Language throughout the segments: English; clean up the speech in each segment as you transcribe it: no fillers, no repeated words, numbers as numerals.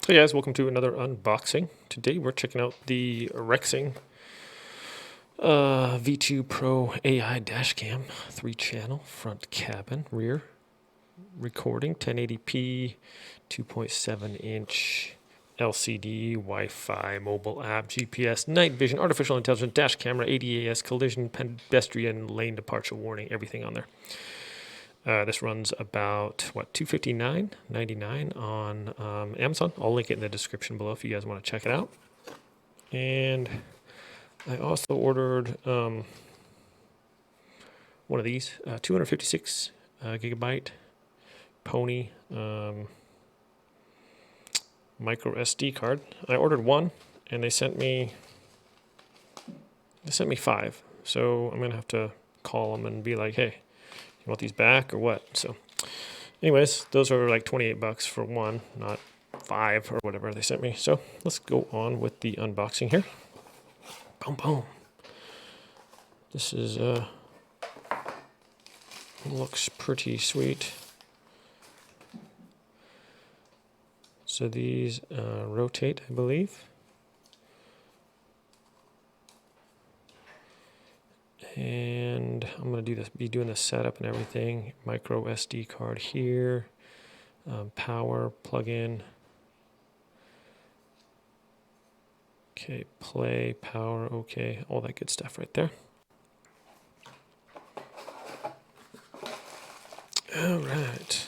Hey guys, welcome to another unboxing. Today we're checking out the Rexing V2 Pro AI Dashcam 3-channel front cabin rear recording 1080p 2.7-inch LCD Wi-Fi mobile app GPS night vision artificial intelligence dash camera ADAS collision pedestrian lane departure warning everything on there. This runs about $259.99 on Amazon. I'll link it in the description below if you guys want to check it out. And I also ordered one of these 256 gigabyte Pony micro SD card. I ordered one, and they sent me 5. So I'm gonna have to call them and be like, hey, you want these back or what? So anyways, those are like 28 bucks for one, not 5 or whatever they sent me. So let's go on with the unboxing here. Boom, boom. This is looks pretty sweet. So these rotate, I believe. And I'm gonna be doing the setup and everything. Micro SD card here, power plug-in. Okay, play, power, okay, all that good stuff right there. All right.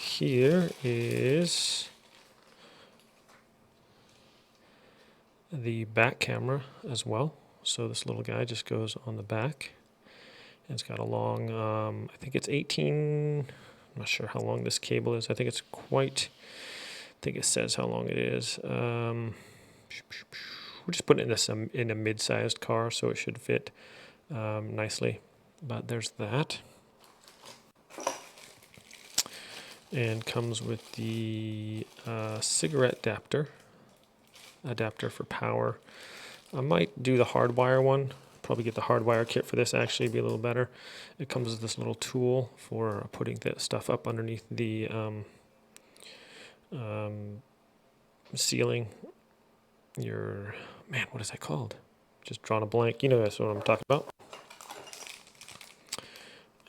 Here is the back camera as well. So this little guy just goes on the back. And it's got a long, I think it's 18, I'm not sure how long this cable is. I think it says how long it is. We're just putting this in a mid-sized car, so it should fit nicely. But there's that. And comes with the cigarette adapter for power. I might do the hardwire one. Probably get the hardwire kit for this, actually be a little better. It comes with this little tool for putting that stuff up underneath the ceiling. What is that called? Just drawn a blank. You know, that's what I'm talking about.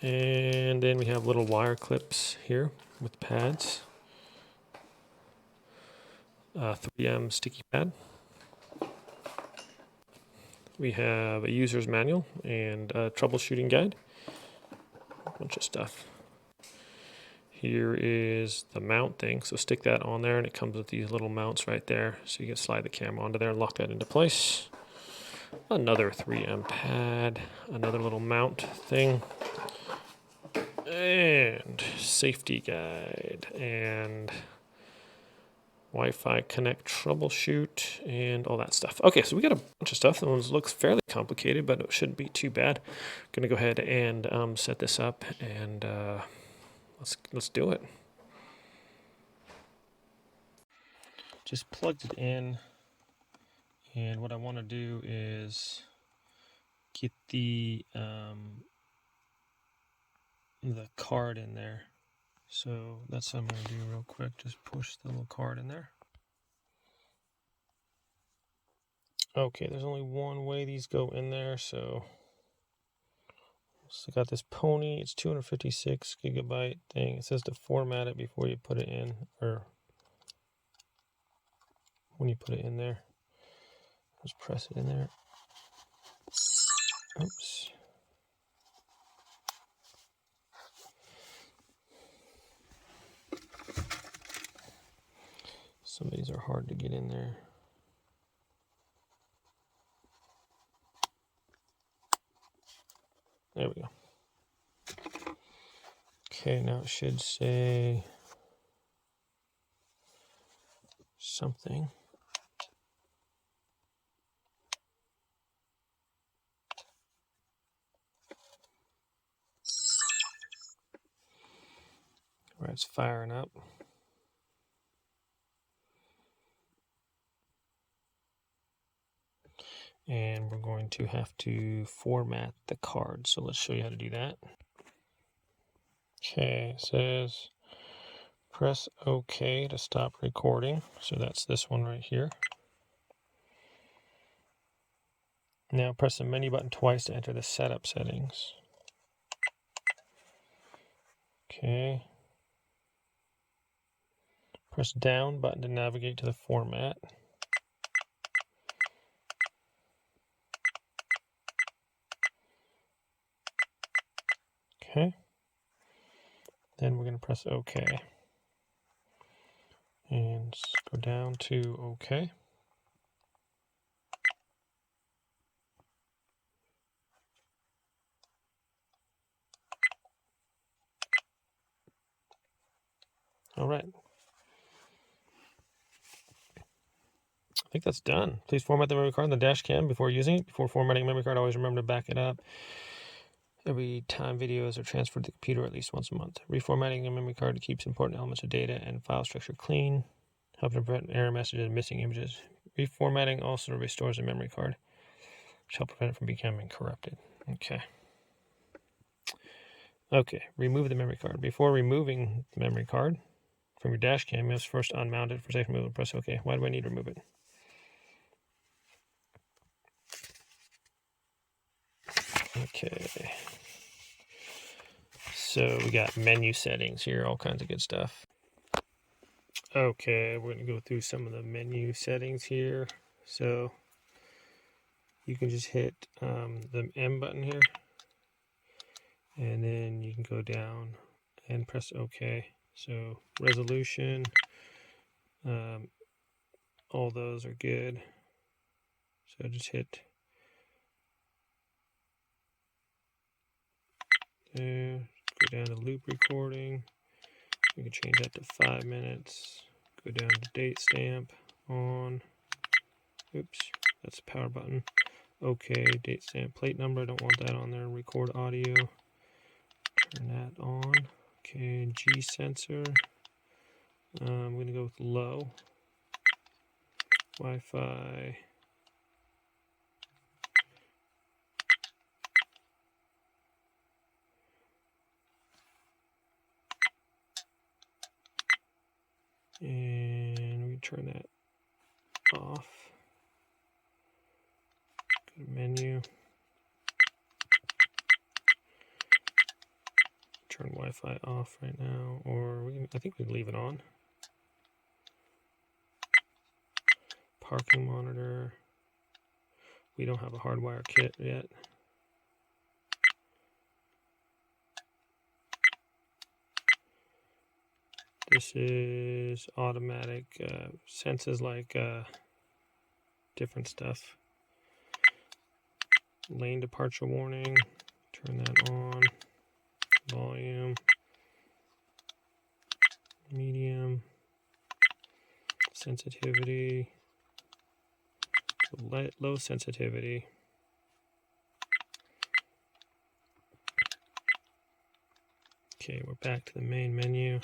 And then we have little wire clips here with pads. 3M sticky pad. We have a user's manual and a troubleshooting guide. A bunch of stuff. Here is the mount thing, so stick that on there, and it comes with these little mounts right there, so you can slide the camera onto there and lock that into place. Another 3M pad, another little mount thing, and safety guide, and Wi-Fi connect troubleshoot, and all that stuff. Okay, so we got a bunch of stuff. That one looks fairly complicated, but it shouldn't be too bad. Gonna go ahead and set this up, and let's do it. Just plugged it in, and what I want to do is get the card in there. So that's what I'm going to do real quick. Just push the little card in there. Okay, there's only one way these go in there, so I got this Pony. It's 256 gigabyte thing. It says to format it before you put it in, or when you put it in there. Just press it in there. Oops. Some of these are hard to get in there. There we go. Okay, now it should say something. Where it's firing up. And we're going to have to format the card. So let's show you how to do that. Okay, it says press OK to stop recording. So that's this one right here. Now press the menu button twice to enter the setup settings. Okay. Press down button to navigate to the format. Okay. Then we're going to press OK. And go down to OK. All right. I think that's done. Please format the memory card on the dash cam before using it. Before formatting memory card, always remember to back it up every time videos are transferred to the computer at least once a month. Reformatting a memory card keeps important elements of data and file structure clean, helping prevent error messages and missing images. Reformatting also restores the memory card, which helps prevent it from becoming corrupted. Okay, remove the memory card. Before removing the memory card from your dash cam, you must first unmount it for safe removal. Press OK. Why do I need to remove it? Okay. So we got menu settings here, all kinds of good stuff. Okay, we're going to go through some of the menu settings here. So you can just hit the M button here, and then you can go down and press OK. So resolution, all those are good. So just hit there, go down to loop recording. We can change that to 5 minutes. Go down to date stamp on. Oops, that's the power button. Okay, date stamp plate number. I don't want that on there. Record audio. Turn that on. Okay, G sensor. I'm going to go with low. Wi-Fi. And we turn that off. Go to menu. Turn Wi-Fi off right now, or I think we can leave it on. Parking monitor. We don't have a hardwire kit yet. This is automatic, senses like different stuff. Lane departure warning, turn that on. Volume, medium, sensitivity, low sensitivity. Okay, we're back to the main menu.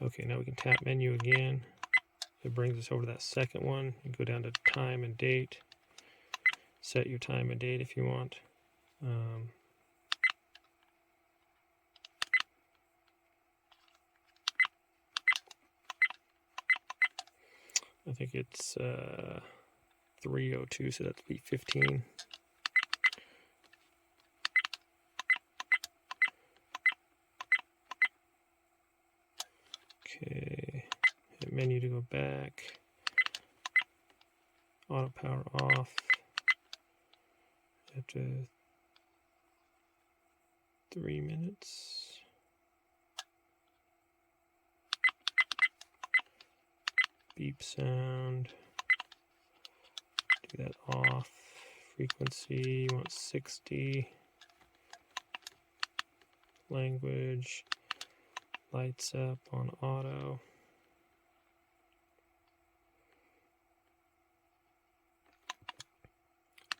Okay, now we can tap menu again. It brings us over to that second one. You go down to time and date. Set your time and date if you want. I think it's 3:02, so that's be 15. Okay, hit menu to go back. Auto power off. After 3 minutes. Beep sound. Do that off. Frequency, you want 60. Language. Lights up on auto.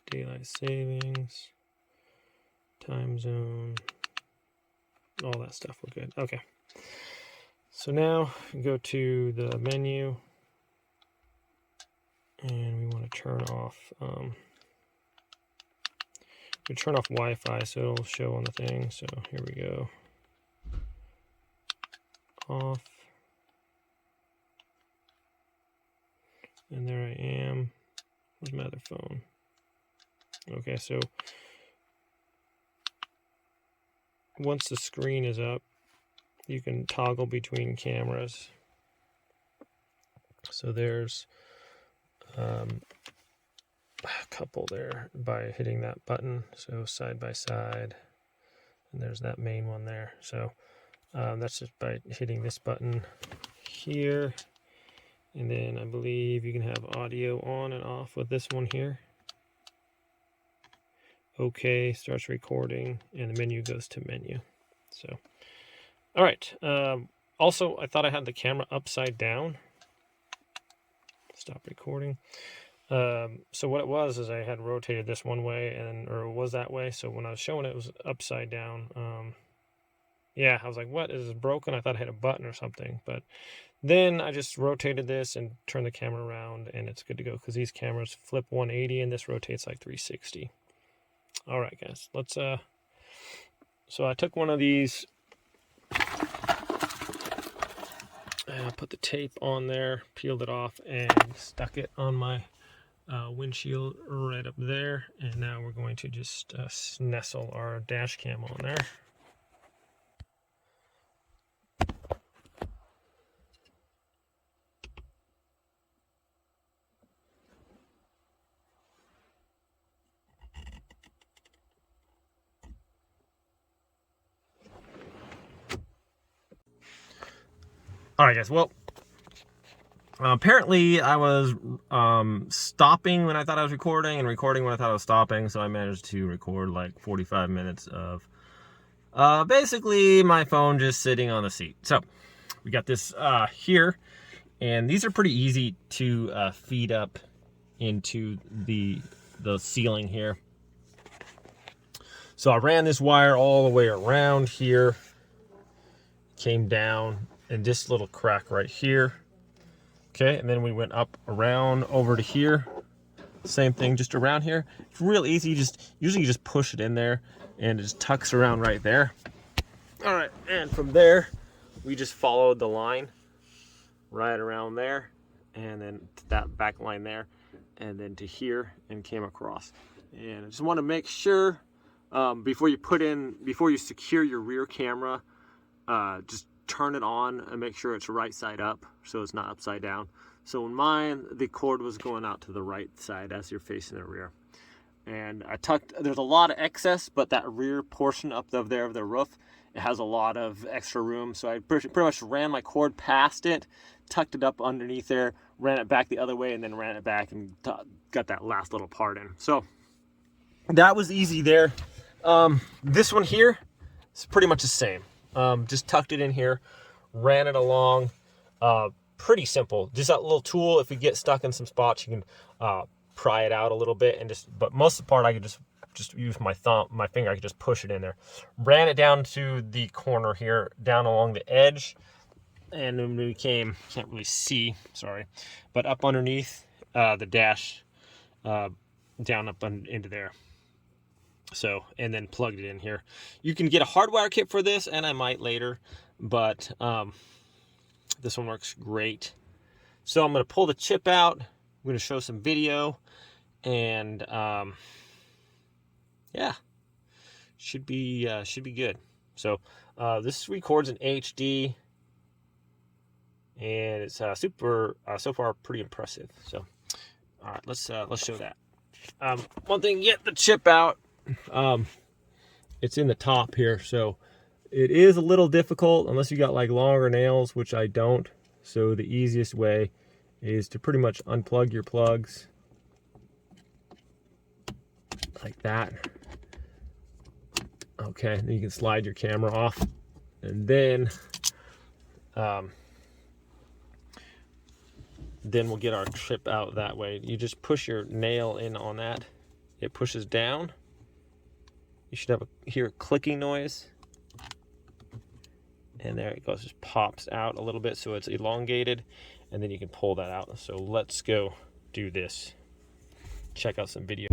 Daylight savings. Time zone. All that stuff, we're good. Okay. So now we go to the menu. And we want to turn off can turn off Wi-Fi so it'll show on the thing. So here we go. Off. And there I am. Where's my other phone? Okay, so once the screen is up, you can toggle between cameras. So there's a couple there by hitting that button. So side by side, and there's that main one there. So that's just by hitting this button here. And then I believe you can have audio on and off with this one here. Okay, starts recording, and the menu goes to menu. So, all right. Also, I thought I had the camera upside down. Stop recording. So what it was is I had rotated this one way, or it was that way. So when I was showing it, it was upside down. Yeah, I was like, what, is it broken? I thought I hit a button or something. But then I just rotated this and turned the camera around, and it's good to go, because these cameras flip 180 and this rotates like 360. All right, guys, let's, so I took one of these, and I put the tape on there, peeled it off, and stuck it on my windshield right up there. And now we're going to just nestle our dash cam on there. All right, guys, well, apparently I was stopping when I thought I was recording and recording when I thought I was stopping, so I managed to record like 45 minutes of basically my phone just sitting on the seat. So we got this here, and these are pretty easy to feed up into the ceiling here. So I ran this wire all the way around here, came down, and this little crack right here. Okay, and then we went up around over to here. Same thing, just around here. It's real easy. Usually you just push it in there and it just tucks around right there. All right, and from there, we just followed the line right around there, and then to that back line there, and then to here, and came across. And I just want to make sure before you secure your rear camera, just turn it on and make sure it's right side up so it's not upside down. So in mine, the cord was going out to the right side as you're facing the rear. And I tucked, there's a lot of excess, but that rear portion up there of the roof, it has a lot of extra room. So I pretty much ran my cord past it, tucked it up underneath there, ran it back the other way, and then ran it back and got that last little part in. So that was easy there. This one here is pretty much the same. Just tucked it in here, ran it along, pretty simple. Just that little tool, if you get stuck in some spots, you can pry it out a little bit, and but most of the part I could just use my finger, I could just push it in there. Ran it down to the corner here, down along the edge, and then we can't really see, sorry, but up underneath the dash, down up into there. So, and then plugged it in here. You can get a hardwire kit for this, and I might later, but this one works great. So I'm going to pull the chip out. I'm going to show some video, and yeah, should be good. So this records in HD, and it's super so far pretty impressive. So all right, let's show that. One thing, get the chip out. It's in the top here, so it is a little difficult unless you got like longer nails, which I don't. So the easiest way is to pretty much unplug your plugs like that. Okay, then you can slide your camera off, and then we'll get our chip out that way. You just push your nail in on that. It pushes down. You should hear a clicking noise. And there it goes, just pops out a little bit, so it's elongated, and then you can pull that out. So let's go do this. Check out some video.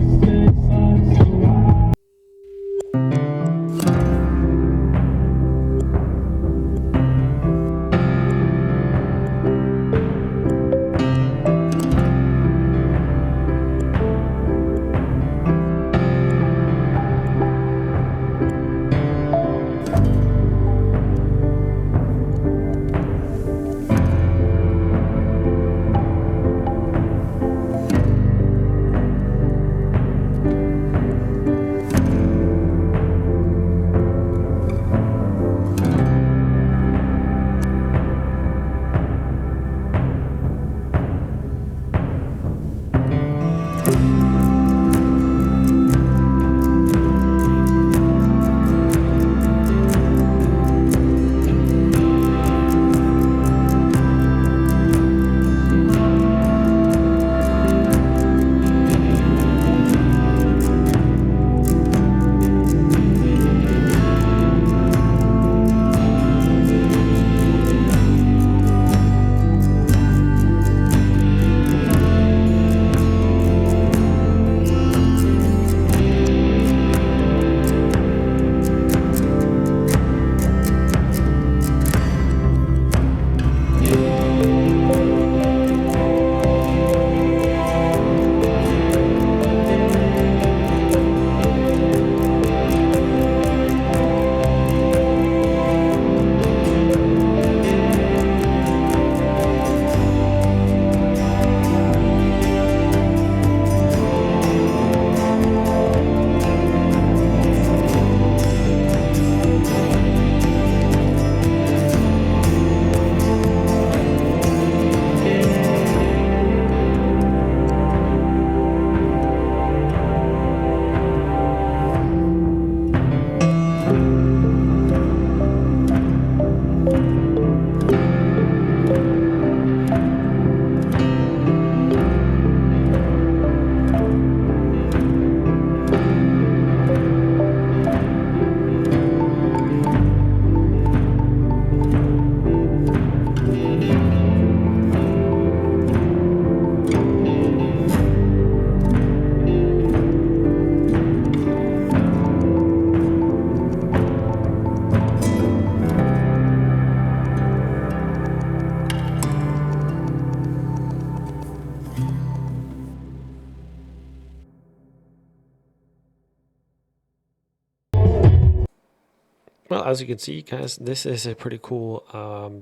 Well, as you can see, guys, this is a pretty cool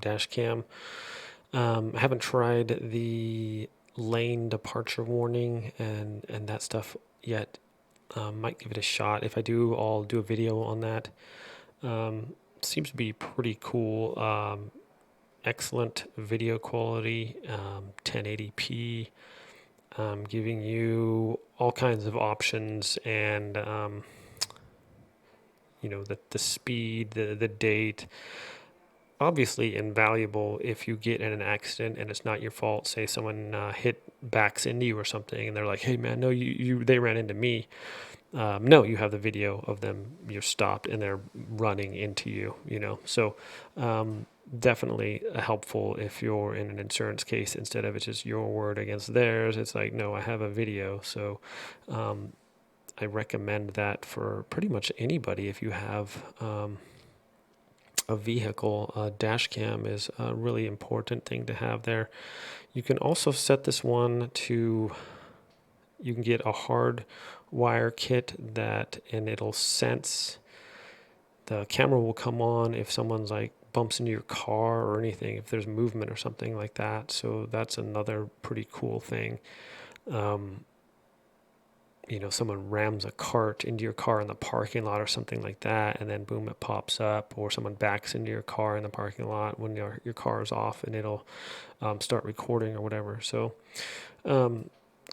dash cam. I haven't tried the lane departure warning and that stuff yet. Might give it a shot. If I do, I'll do a video on that. Seems to be pretty cool. Excellent video quality, 1080p, giving you all kinds of options and you know, the speed, the date. Obviously invaluable if you get in an accident and it's not your fault. Say someone backs into you or something, and they're like, "Hey man, no, they ran into me." No, you have the video of them. You're stopped and they're running into you. You know, so definitely helpful if you're in an insurance case. Instead of it's just your word against theirs, it's like, no, I have a video. So I recommend that for pretty much anybody. If you have a vehicle, a dash cam is a really important thing to have there. You can also set this one to, you can get a hard wire kit and it'll sense, the camera will come on if someone's like bumps into your car or anything, if there's movement or something like that. So that's another pretty cool thing. You know, someone rams a cart into your car in the parking lot or something like that, and then boom, it pops up. Or someone backs into your car in the parking lot when your car is off, and it'll start recording or whatever. So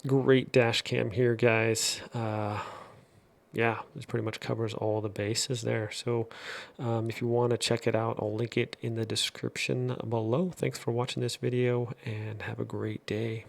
great dash cam here, guys. Yeah, this pretty much covers all the bases there. So if you want to check it out, I'll link it in the description below. Thanks for watching this video, and have a great day.